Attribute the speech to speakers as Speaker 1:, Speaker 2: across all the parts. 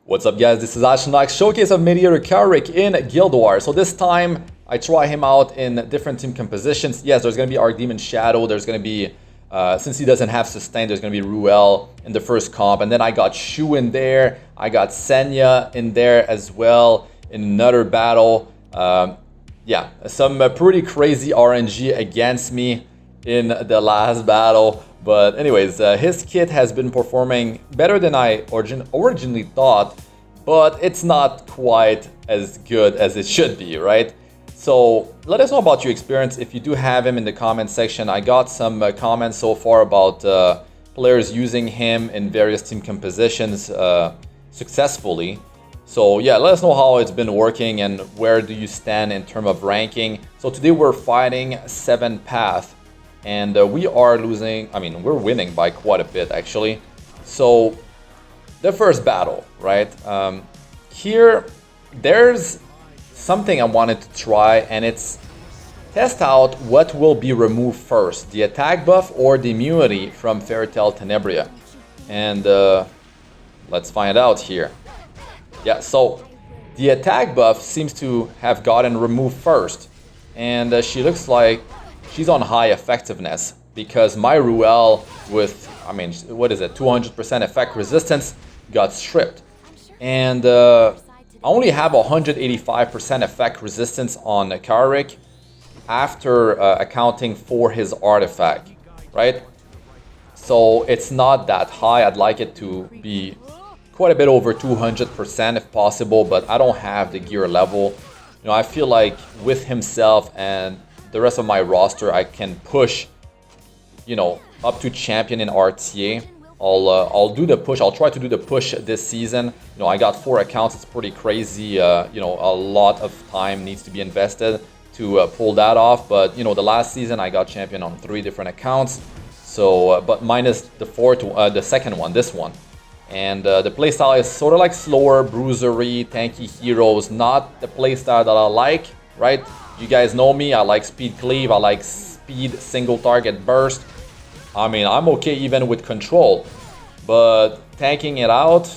Speaker 1: What's up guys, this is Astranox, showcase of Mediator Kawerik in Guild Wars. So this time, I try him out in different team compositions. Yes, there's going to be Archdemon Shadow, there's going to be, since he doesn't have Sustain, there's going to be Ruel in the first comp. And then I got Shu in there, I got Senya in there as well in another battle. Yeah, some pretty crazy RNG against me in the last battle. But anyways, his kit has been performing better than I originally thought, but it's not quite as good as it should be, right? So let us know about your experience if you do have him in the comment section. I got some comments so far about players using him in various team compositions successfully. So yeah, let us know how it's been working and where do you stand in terms of ranking. So today we're fighting 7 Path. And we are losing, I mean, we're winning by quite a bit, actually. So, the first battle, right? Here, there's something I wanted to try, and it's test out what will be removed first, the attack buff or the immunity from Fairytale Tenebria. And let's find out here. Yeah, so the attack buff seems to have gotten removed first. And she looks like she's on high effectiveness because my Ruel with, I mean, what is it, 200% effect resistance got stripped. And I only have 185% effect resistance on Kawerik after accounting for his artifact, right? So it's not that high. I'd like it to be quite a bit over 200% if possible, but I don't have the gear level. You know, I feel like with himself and the rest of my roster, I can push, you know, up to champion in RTA. I'll do the push. I'll try to do the push this season. You know, I got 4 accounts. It's pretty crazy. You know, a lot of time needs to be invested to pull that off. But you know, the last season I got champion on 3 different accounts. So, but minus the second one, this one. And the playstyle is sort of like slower, bruisery, tanky heroes. Not the playstyle that I like, right? You guys know me, I like speed cleave, I like speed single target burst. I mean, I'm okay even with control, but tanking it out,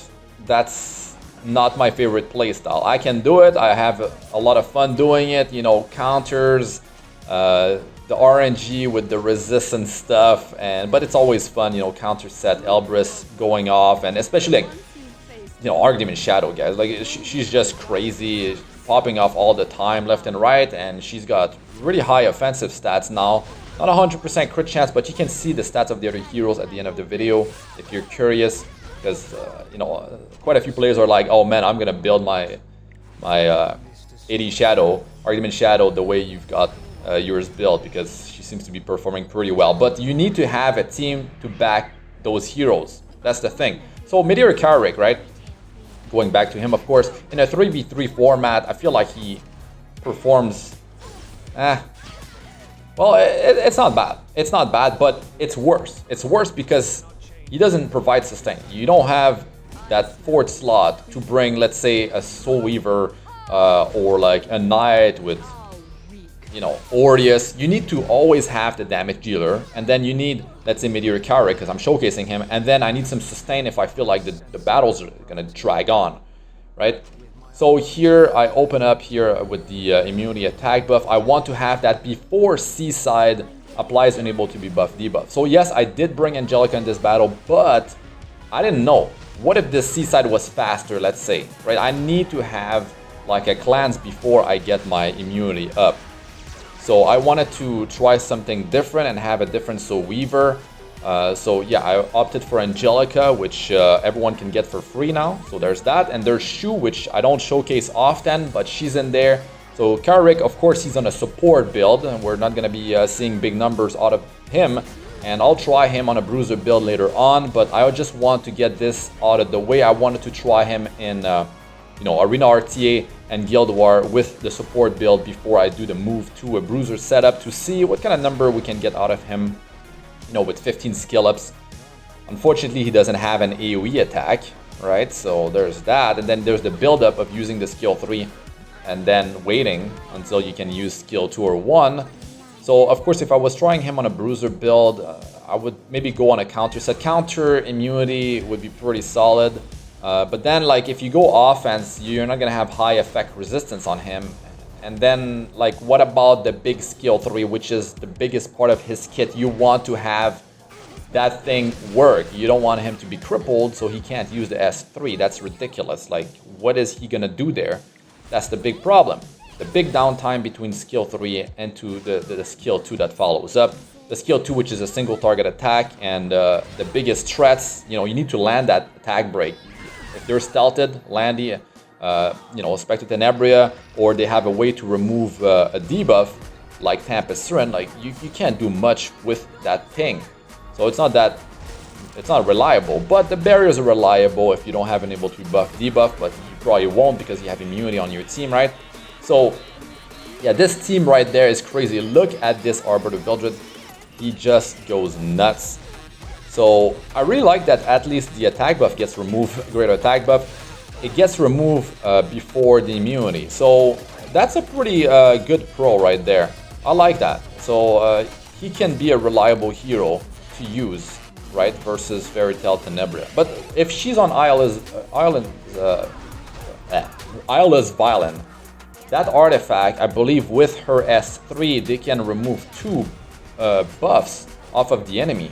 Speaker 1: that's not my favorite playstyle. I can do it, I have a lot of fun doing it, you know, counters, the RNG with the resistance stuff, but it's always fun, you know, counter set, Elbrus going off, and especially like, you know, Archdemon Shadow, guys, like she's just crazy. Popping off all the time left and right, and she's got really high offensive stats now. Not 100% crit chance, but you can see the stats of the other heroes at the end of the video if you're curious, because you know, quite a few players are like, oh man, I'm gonna build my 80 Shadow, Archdemon Shadow, the way you've got yours built, because she seems to be performing pretty well. But you need to have a team to back those heroes. That's the thing. So Mediator Kawerik, right? Going back to him, of course, in a 3v3 format, I feel like he performs, well, it's not bad. It's not bad, but it's worse. It's worse because he doesn't provide sustain. You don't have that 4th slot to bring, let's say, a Soul Weaver or like a Knight with, you know, Ordeus. You need to always have the damage dealer, and then you need, let's say, Mediator Kawerik, because I'm showcasing him, and then I need some sustain if I feel like the battles are gonna drag on, right? So here I open up here with the immunity attack buff. I want to have that before Seaside applies unable to be buff debuff. So yes, I did bring Angelica in this battle, but I didn't know. What if this Seaside was faster, let's say, right? I need to have like a cleanse before I get my immunity up. So I wanted to try something different and have a different Soul Weaver. So yeah, I opted for Angelica, which everyone can get for free now. So there's that. And there's Shu, which I don't showcase often, but she's in there. So Kawerik, of course, he's on a support build, and we're not going to be seeing big numbers out of him. And I'll try him on a bruiser build later on, but I just want to get this out of the way. I wanted to try him in you know, Arena RTA and Guild War with the support build before I do the move to a bruiser setup to see what kind of number we can get out of him, you know, with 15 skill ups. Unfortunately, he doesn't have an AoE attack, right? So there's that, and then there's the build up of using the skill 3 and then waiting until you can use skill 2 or 1. So of course, if I was trying him on a bruiser build, I would maybe go on a counter set. Counter immunity would be pretty solid. But then, like, if you go offense, you're not gonna have high effect resistance on him. And then, like, what about the big skill 3, which is the biggest part of his kit? You want to have that thing work. You don't want him to be crippled, so he can't use the S3. That's ridiculous. Like, what is he gonna do there? That's the big problem. The big downtime between skill 3 and to the skill 2 that follows up. The skill 2, which is a single target attack, and the biggest threats, you know, you need to land that attack break. If they're stealthed, Landy, you know, Spectre Tenebria, or they have a way to remove a debuff like Tempest Siren, like you can't do much with that ping. So it's not reliable, but the barriers are reliable if you don't have an able to buff debuff, but you probably won't because you have immunity on your team, right? So yeah, this team right there is crazy. Look at this Arbor of Vildred. He just goes nuts. So I really like that at least the attack buff gets removed, greater attack buff. It gets removed before the immunity. So that's a pretty good pro right there. I like that. So he can be a reliable hero to use, right, versus Fairy Tale Tenebria. But if she's on Isla's Violin, that artifact, I believe with her S3, they can remove 2 buffs off of the enemy.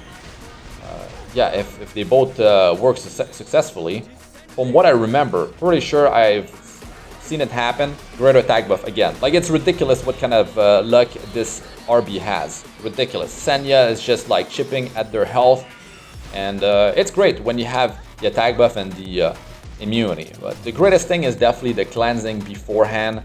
Speaker 1: Yeah, if they both work successfully. From what I remember, pretty sure I've seen it happen. Greater attack buff again. Like, it's ridiculous what kind of luck this RB has. Ridiculous. Senya is just like chipping at their health. And it's great when you have the attack buff and the immunity. But the greatest thing is definitely the cleansing beforehand.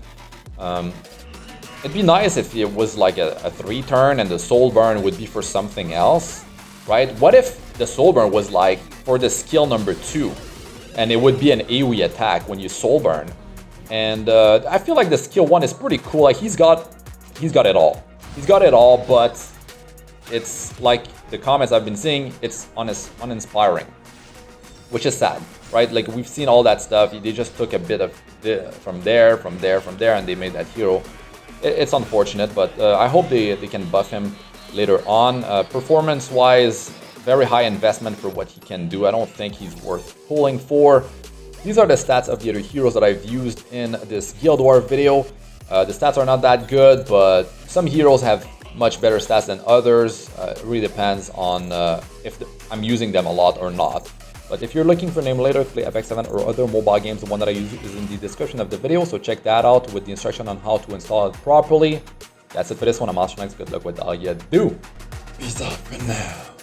Speaker 1: It'd be nice if it was like a 3-turn and the soul burn would be for something else, right? What if the soul burn was like for the skill number 2 and it would be an AoE attack when you soul burn? And I feel like the skill 1 is pretty cool. Like, he's got it all. He's got it all, but it's like the comments I've been seeing, it's uninspiring, which is sad, right? Like, we've seen all that stuff. They just took a bit of from there, and they made that hero. It's unfortunate, but I hope they can buff him later on. Performance-wise, very high investment for what he can do. I don't think he's worth pulling for. These are the stats of the other heroes that I've used in this Guild War video. The stats are not that good, but some heroes have much better stats than others. It really depends on if I'm using them a lot or not. But if you're looking for an emulator to play FX7 or other mobile games, the one that I use is in the description of the video, so check that out with the instruction on how to install it properly. That's it for this one. I'm Astranox. Good luck with all you do. Peace out for now.